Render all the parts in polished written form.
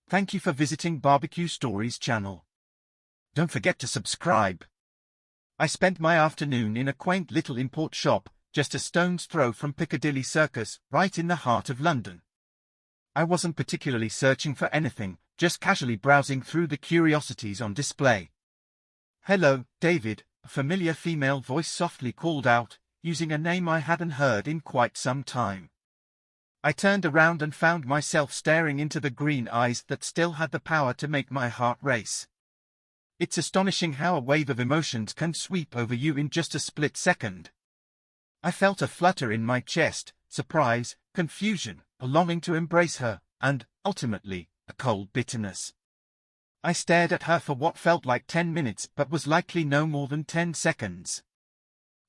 Thank you for visiting Barbecue Stories channel. Don't forget to subscribe. I spent my afternoon in a quaint little import shop, just a stone's throw from Piccadilly Circus, right in the heart of London. I wasn't particularly searching for anything, just casually browsing through the curiosities on display. "Hello, David," a familiar female voice softly called out, using a name I hadn't heard in quite some time. I turned around and found myself staring into the green eyes that still had the power to make my heart race. It's astonishing how a wave of emotions can sweep over you in just a split second. I felt a flutter in my chest, surprise, confusion, a longing to embrace her, and, ultimately, a cold bitterness. I stared at her for what felt like 10 minutes but was likely no more than 10 seconds.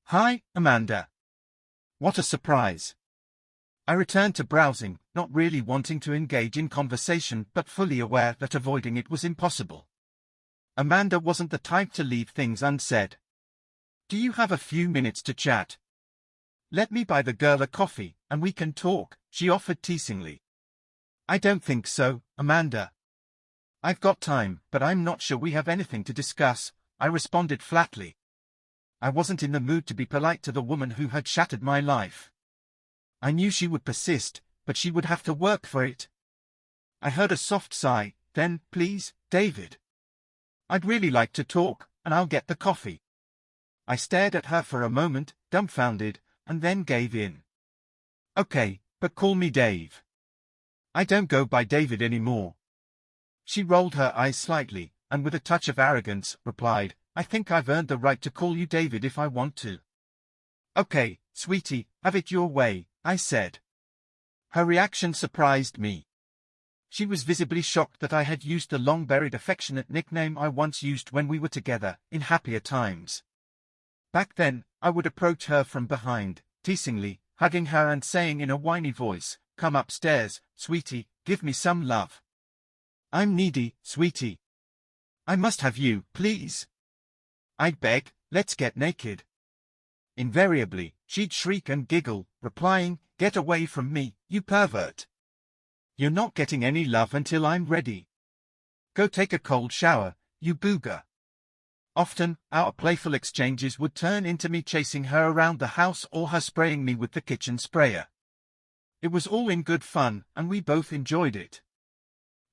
"Hi, Amanda." What a surprise. I returned to browsing, not really wanting to engage in conversation but fully aware that avoiding it was impossible. Amanda wasn't the type to leave things unsaid. "Do you have a few minutes to chat? Let me buy the girl a coffee, and we can talk," she offered teasingly. "I don't think so, Amanda. I've got time, but I'm not sure we have anything to discuss," I responded flatly. I wasn't in the mood to be polite to the woman who had shattered my life. I knew she would persist, but she would have to work for it. I heard a soft sigh, then, "Please, David. I'd really like to talk, and I'll get the coffee." I stared at her for a moment, dumbfounded, and then gave in. "Okay, but call me Dave. I don't go by David anymore." She rolled her eyes slightly, and with a touch of arrogance, replied, "I think I've earned the right to call you David if I want to." "Okay, sweetie, have it your way," I said. Her reaction surprised me. She was visibly shocked that I had used the long-buried affectionate nickname I once used when we were together, in happier times. Back then, I would approach her from behind, teasingly, hugging her and saying in a whiny voice, "Come upstairs, sweetie, give me some love. I'm needy, sweetie. I must have you, please. I'd beg, let's get naked." Invariably, she'd shriek and giggle, replying, "Get away from me, you pervert. You're not getting any love until I'm ready. Go take a cold shower, you booger." Often, our playful exchanges would turn into me chasing her around the house or her spraying me with the kitchen sprayer. It was all in good fun, and we both enjoyed it.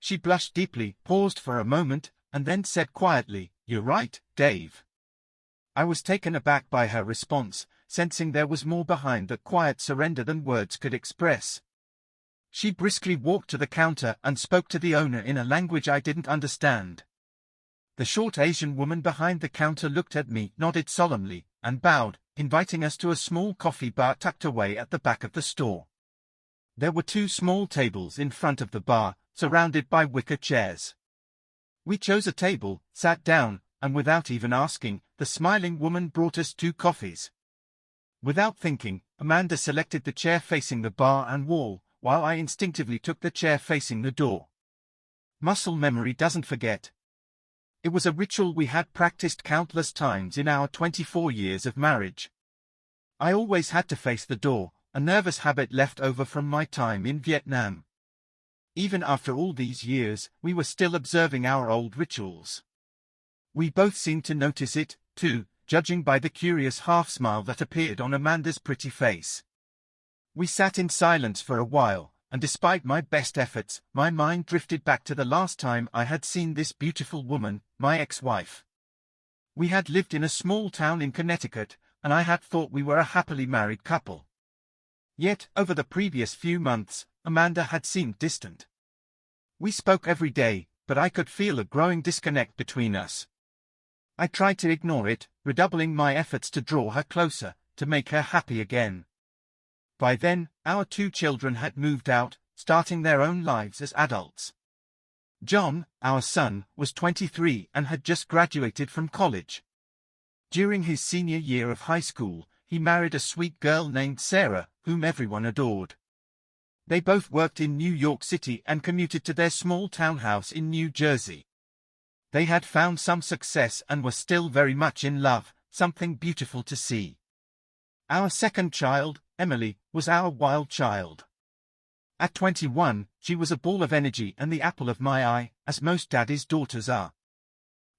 She blushed deeply, paused for a moment, and then said quietly, "You're right, Dave." I was taken aback by her response, sensing there was more behind that quiet surrender than words could express. She briskly walked to the counter and spoke to the owner in a language I didn't understand. The short Asian woman behind the counter looked at me, nodded solemnly, and bowed, inviting us to a small coffee bar tucked away at the back of the store. There were 2 small tables in front of the bar, surrounded by wicker chairs. We chose a table, sat down, and without even asking, the smiling woman brought us 2 coffees. Without thinking, Amanda selected the chair facing the bar and wall, while I instinctively took the chair facing the door. Muscle memory doesn't forget. It was a ritual we had practiced countless times in our 24 years of marriage. I always had to face the door, a nervous habit left over from my time in Vietnam. Even after all these years, we were still observing our old rituals. We both seemed to notice it, too, judging by the curious half-smile that appeared on Amanda's pretty face. We sat in silence for a while, and despite my best efforts, my mind drifted back to the last time I had seen this beautiful woman, my ex-wife. We had lived in a small town in Connecticut, and I had thought we were a happily married couple. Yet, over the previous few months, Amanda had seemed distant. We spoke every day, but I could feel a growing disconnect between us. I tried to ignore it, redoubling my efforts to draw her closer, to make her happy again. By then, our 2 children had moved out, starting their own lives as adults. John, our son, was 23 and had just graduated from college. During his senior year of high school, he married a sweet girl named Sarah, whom everyone adored. They both worked in New York City and commuted to their small townhouse in New Jersey. They had found some success and were still very much in love, something beautiful to see. Our second child, Emily, was our wild child. At 21, she was a ball of energy and the apple of my eye, as most daddy's daughters are.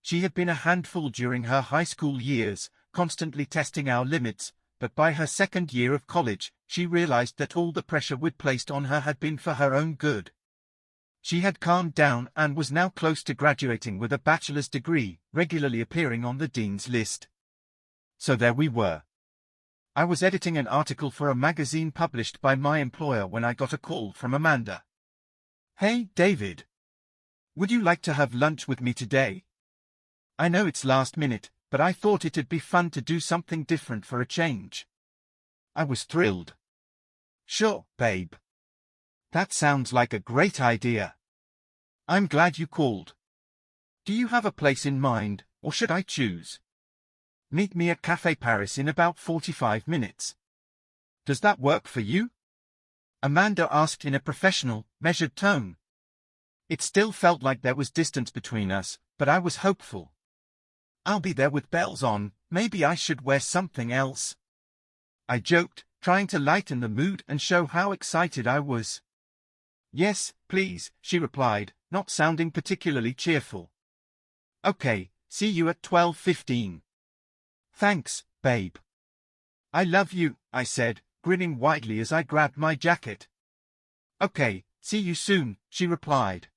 She had been a handful during her high school years, constantly testing our limits, but by her second year of college, she realized that all the pressure we'd placed on her had been for her own good. She had calmed down and was now close to graduating with a bachelor's degree, regularly appearing on the dean's list. So there we were. I was editing an article for a magazine published by my employer when I got a call from Amanda. "Hey, David. Would you like to have lunch with me today? I know it's last minute, but I thought it'd be fun to do something different for a change." I was thrilled. "Sure, babe. That sounds like a great idea. I'm glad you called. Do you have a place in mind, or should I choose? Meet me at Café Paris in about 45 minutes. Does that work for you?" Amanda asked in a professional, measured tone. It still felt like there was distance between us, but I was hopeful. "I'll be there with bells on, maybe I should wear something else," I joked, trying to lighten the mood and show how excited I was. "Yes, please," she replied, not sounding particularly cheerful. "Okay, see you at 12:15. "Thanks, babe." "I love you," I said, grinning widely as I grabbed my jacket. "Okay, see you soon," she replied.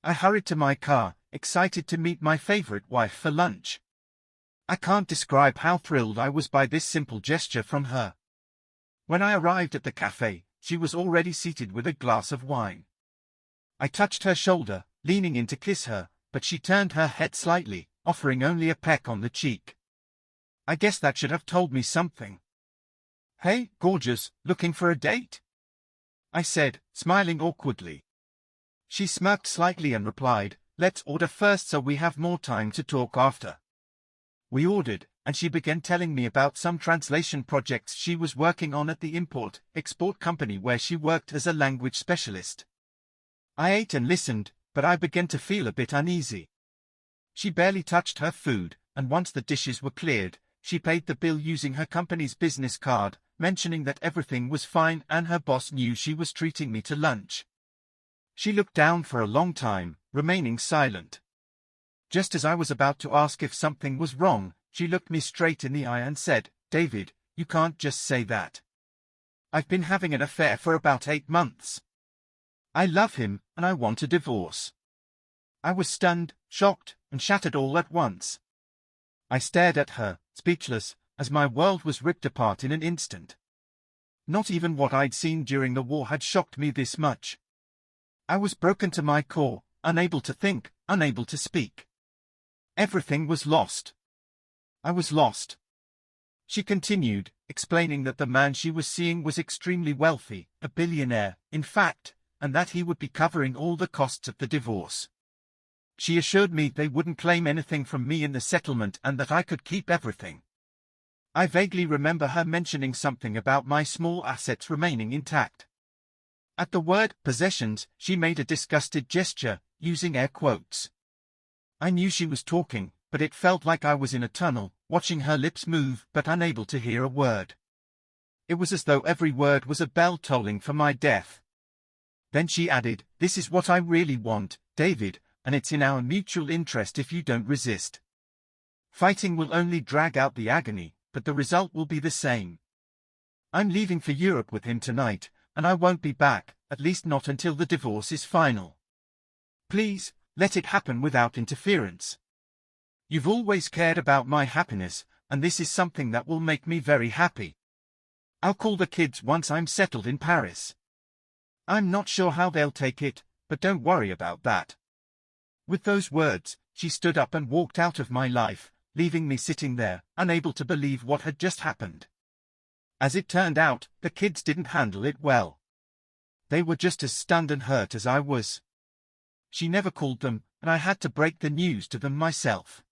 I hurried to my car, excited to meet my favorite wife for lunch. I can't describe how thrilled I was by this simple gesture from her. When I arrived at the cafe, she was already seated with a glass of wine. I touched her shoulder, leaning in to kiss her, but she turned her head slightly, offering only a peck on the cheek. I guess that should have told me something. "Hey, gorgeous, looking for a date?" I said, smiling awkwardly. She smirked slightly and replied, "Let's order first so we have more time to talk after." We ordered, and she began telling me about some translation projects she was working on at the import-export company where she worked as a language specialist. I ate and listened, but I began to feel a bit uneasy. She barely touched her food, and once the dishes were cleared, she paid the bill using her company's business card, mentioning that everything was fine and her boss knew she was treating me to lunch. She looked down for a long time, remaining silent. Just as I was about to ask if something was wrong, she looked me straight in the eye and said, "David, you can't just say that. I've been having an affair for about 8 months. I love him, and I want a divorce." I was stunned, shocked, and shattered all at once. I stared at her, speechless, as my world was ripped apart in an instant. Not even what I'd seen during the war had shocked me this much. I was broken to my core, unable to think, unable to speak. Everything was lost. I was lost. She continued, explaining that the man she was seeing was extremely wealthy, a billionaire, in fact, and that he would be covering all the costs of the divorce. She assured me they wouldn't claim anything from me in the settlement and that I could keep everything. I vaguely remember her mentioning something about my small assets remaining intact. At the word possessions, she made a disgusted gesture, using air quotes. I knew she was talking, but it felt like I was in a tunnel, watching her lips move but unable to hear a word. It was as though every word was a bell tolling for my death. Then she added, "This is what I really want, David, and it's in our mutual interest if you don't resist. Fighting will only drag out the agony, but the result will be the same. I'm leaving for Europe with him tonight, and I won't be back, at least not until the divorce is final. Please, let it happen without interference. You've always cared about my happiness, and this is something that will make me very happy. I'll call the kids once I'm settled in Paris. I'm not sure how they'll take it, but don't worry about that." With those words, she stood up and walked out of my life, leaving me sitting there, unable to believe what had just happened. As it turned out, the kids didn't handle it well. They were just as stunned and hurt as I was. She never called them, and I had to break the news to them myself.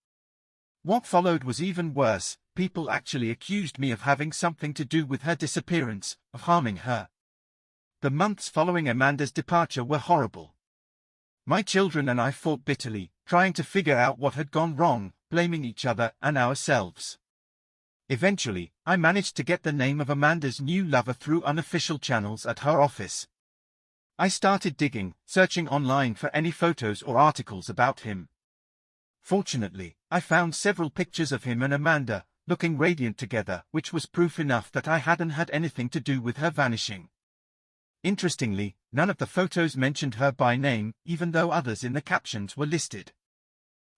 What followed was even worse. People actually accused me of having something to do with her disappearance, of harming her. The months following Amanda's departure were horrible. My children and I fought bitterly, trying to figure out what had gone wrong, blaming each other and ourselves. Eventually, I managed to get the name of Amanda's new lover through unofficial channels at her office. I started digging, searching online for any photos or articles about him. Fortunately, I found several pictures of him and Amanda, looking radiant together, which was proof enough that I hadn't had anything to do with her vanishing. Interestingly, none of the photos mentioned her by name, even though others in the captions were listed.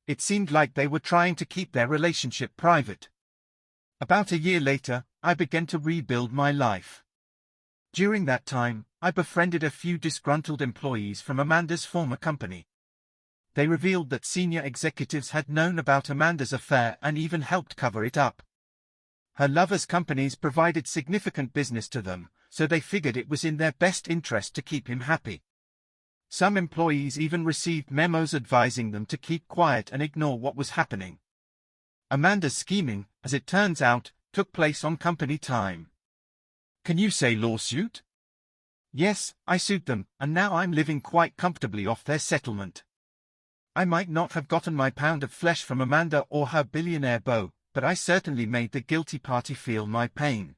It seemed like they were trying to keep their relationship private. About a year later, I began to rebuild my life. During that time, I befriended a few disgruntled employees from Amanda's former company. They revealed that senior executives had known about Amanda's affair and even helped cover it up. Her lover's companies provided significant business to them, so they figured it was in their best interest to keep him happy. Some employees even received memos advising them to keep quiet and ignore what was happening. Amanda's scheming, as it turns out, took place on company time. Can you say lawsuit? Yes, I sued them, and now I'm living quite comfortably off their settlement. I might not have gotten my pound of flesh from Amanda or her billionaire beau, but I certainly made the guilty party feel my pain.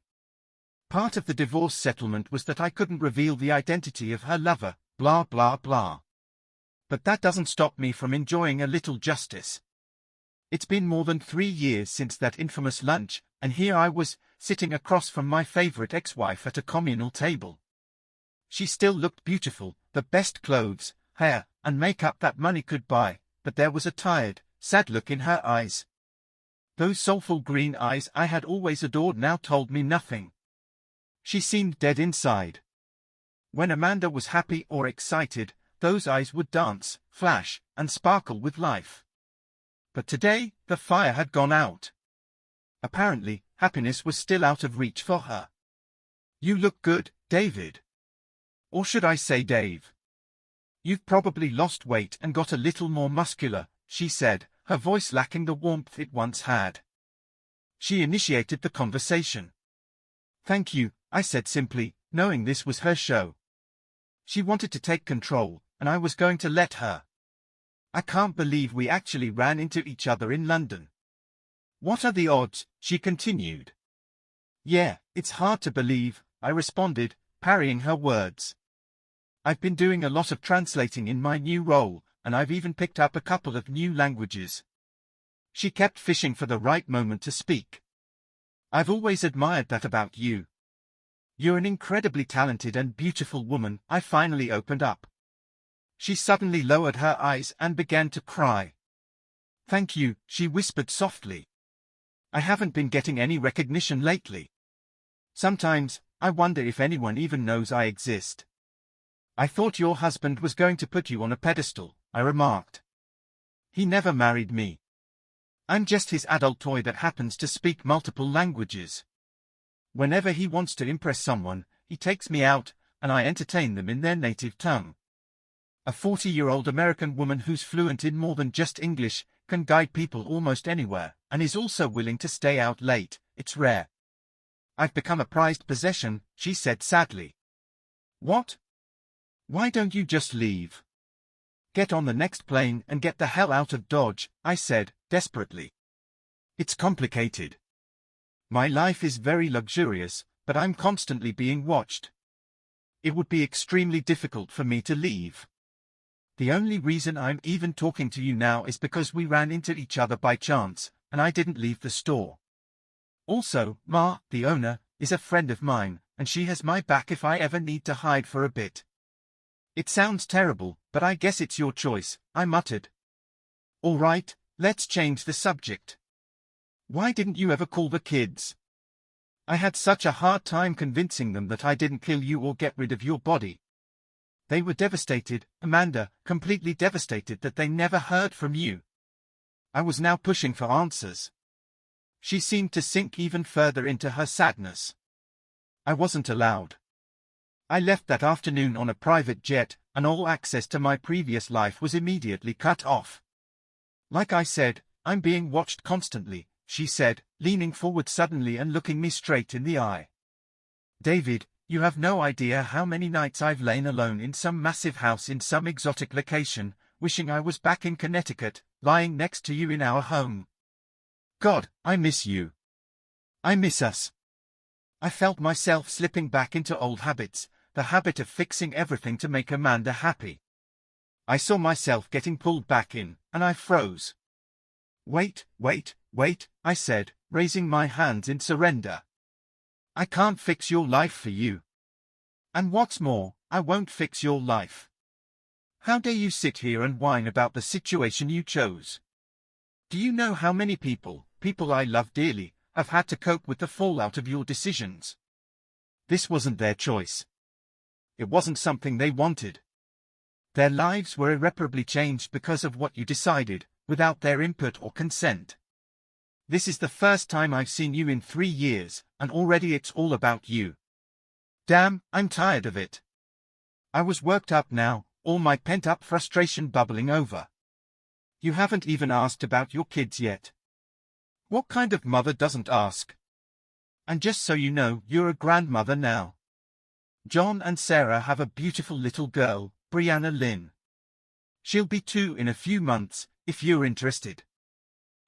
Part of the divorce settlement was that I couldn't reveal the identity of her lover, blah blah blah. But that doesn't stop me from enjoying a little justice. It's been more than 3 years since that infamous lunch, and here I was, sitting across from my favorite ex-wife at a communal table. She still looked beautiful, the best clothes, hair, and makeup that money could buy, but there was a tired, sad look in her eyes. Those soulful green eyes I had always adored now told me nothing. She seemed dead inside. When Amanda was happy or excited, those eyes would dance, flash, and sparkle with life. But today, the fire had gone out. Apparently, happiness was still out of reach for her. You look good, David. Or should I say Dave? You've probably lost weight and got a little more muscular, she said, her voice lacking the warmth it once had. She initiated the conversation. Thank you, I said simply, knowing this was her show. She wanted to take control, and I was going to let her. I can't believe we actually ran into each other in London. What are the odds? She continued. Yeah, it's hard to believe, I responded, parrying her words. I've been doing a lot of translating in my new role, and I've even picked up a couple of new languages. She kept fishing for the right moment to speak. I've always admired that about you. You're an incredibly talented and beautiful woman, I finally opened up. She suddenly lowered her eyes and began to cry. Thank you, she whispered softly. I haven't been getting any recognition lately. Sometimes, I wonder if anyone even knows I exist. I thought your husband was going to put you on a pedestal, I remarked. He never married me. I'm just his adult toy that happens to speak multiple languages. Whenever he wants to impress someone, he takes me out, and I entertain them in their native tongue. A 40-year-old American woman who's fluent in more than just English, can guide people almost anywhere, and is also willing to stay out late, it's rare. I've become a prized possession, she said sadly. What? Why don't you just leave? Get on the next plane and get the hell out of Dodge, I said, desperately. It's complicated. My life is very luxurious, but I'm constantly being watched. It would be extremely difficult for me to leave. The only reason I'm even talking to you now is because we ran into each other by chance, and I didn't leave the store. Also, Ma, the owner, is a friend of mine, and she has my back if I ever need to hide for a bit. It sounds terrible, but I guess it's your choice, I muttered. All right, let's change the subject. Why didn't you ever call the kids? I had such a hard time convincing them that I didn't kill you or get rid of your body. They were devastated, Amanda, completely devastated that they never heard from you. I was now pushing for answers. She seemed to sink even further into her sadness. I wasn't allowed. I left that afternoon on a private jet, and all access to my previous life was immediately cut off. Like I said, I'm being watched constantly, she said, leaning forward suddenly and looking me straight in the eye. David, you have no idea how many nights I've lain alone in some massive house in some exotic location, wishing I was back in Connecticut, lying next to you in our home. God, I miss you. I miss us. I felt myself slipping back into old habits, the habit of fixing everything to make Amanda happy. I saw myself getting pulled back in, and I froze. Wait, I said, raising my hands in surrender. I can't fix your life for you. And what's more, I won't fix your life. How dare you sit here and whine about the situation you chose? Do you know how many people I love dearly, have had to cope with the fallout of your decisions? This wasn't their choice. It wasn't something they wanted. Their lives were irreparably changed because of what you decided, without their input or consent. This is the first time I've seen you in 3 years, and already it's all about you. Damn, I'm tired of it. I was worked up now, all my pent-up frustration bubbling over. You haven't even asked about your kids yet. What kind of mother doesn't ask? And just so you know, you're a grandmother now. John and Sarah have a beautiful little girl, Brianna Lynn. She'll be 2 in a few months, if you're interested.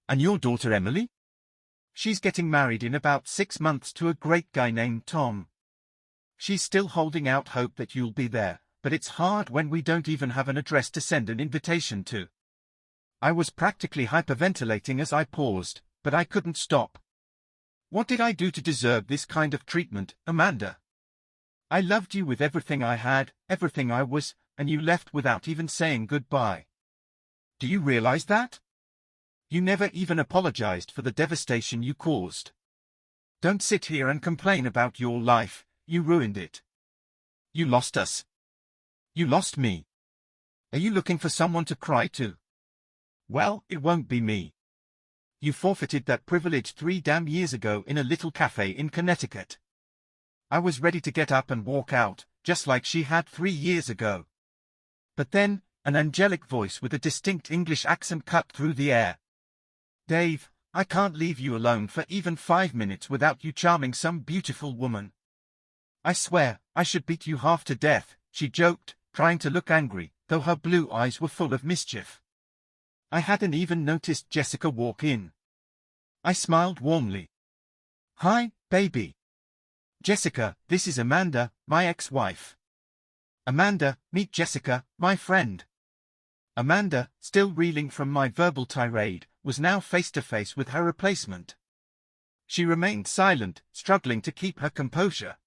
And your daughter Emily? She's getting married in about 6 months to a great guy named Tom. She's still holding out hope that you'll be there, but it's hard when we don't even have an address to send an invitation to. I was practically hyperventilating as I paused, but I couldn't stop. What did I do to deserve this kind of treatment, Amanda? I loved you with everything I had, everything I was, and you left without even saying goodbye. Do you realize that? You never even apologized for the devastation you caused. Don't sit here and complain about your life, you ruined it. You lost us. You lost me. Are you looking for someone to cry to? Well, it won't be me. You forfeited that privilege 3 damn years ago in a little cafe in Connecticut. I was ready to get up and walk out, just like she had 3 years ago. But then, an angelic voice with a distinct English accent cut through the air. Dave, I can't leave you alone for even 5 minutes without you charming some beautiful woman. I swear, I should beat you half to death, she joked, trying to look angry, though her blue eyes were full of mischief. I hadn't even noticed Jessica walk in. I smiled warmly. Hi, baby. Jessica, this is Amanda, my ex-wife. Amanda, meet Jessica, my friend. Amanda, still reeling from my verbal tirade, was now face-to-face with her replacement. She remained silent, struggling to keep her composure.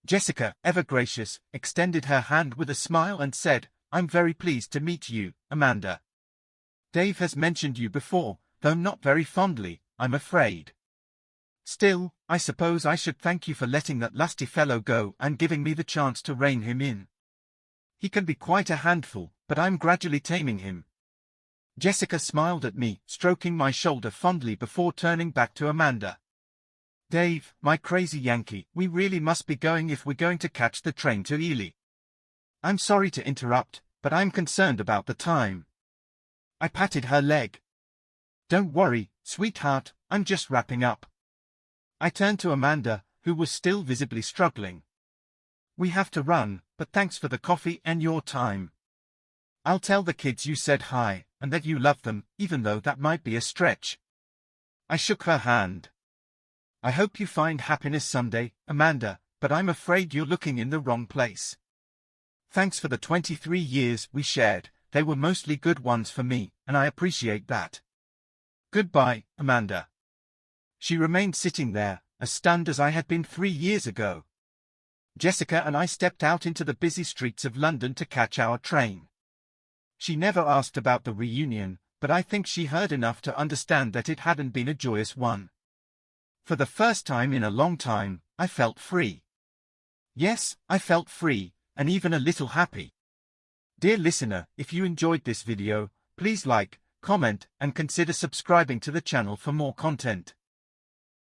Jessica, ever gracious, extended her hand with a smile and said, I'm very pleased to meet you, Amanda. Dave has mentioned you before, though not very fondly, I'm afraid. Still, I suppose I should thank you for letting that lusty fellow go and giving me the chance to rein him in. He can be quite a handful, but I'm gradually taming him. Jessica smiled at me, stroking my shoulder fondly before turning back to Amanda. Dave, my crazy Yankee, we really must be going if we're going to catch the train to Ely. I'm sorry to interrupt, but I'm concerned about the time. I patted her leg. Don't worry, sweetheart, I'm just wrapping up. I turned to Amanda, who was still visibly struggling. We have to run, but thanks for the coffee and your time. I'll tell the kids you said hi, and that you love them, even though that might be a stretch. I shook her hand. I hope you find happiness someday, Amanda, but I'm afraid you're looking in the wrong place. Thanks for the 23 years we shared, they were mostly good ones for me, and I appreciate that. Goodbye, Amanda. She remained sitting there, as stunned as I had been 3 years ago. Jessica and I stepped out into the busy streets of London to catch our train. She never asked about the reunion, but I think she heard enough to understand that it hadn't been a joyous one. For the first time in a long time, I felt free. Yes, I felt free, and even a little happy. Dear listener, if you enjoyed this video, please like, comment, and consider subscribing to the channel for more content.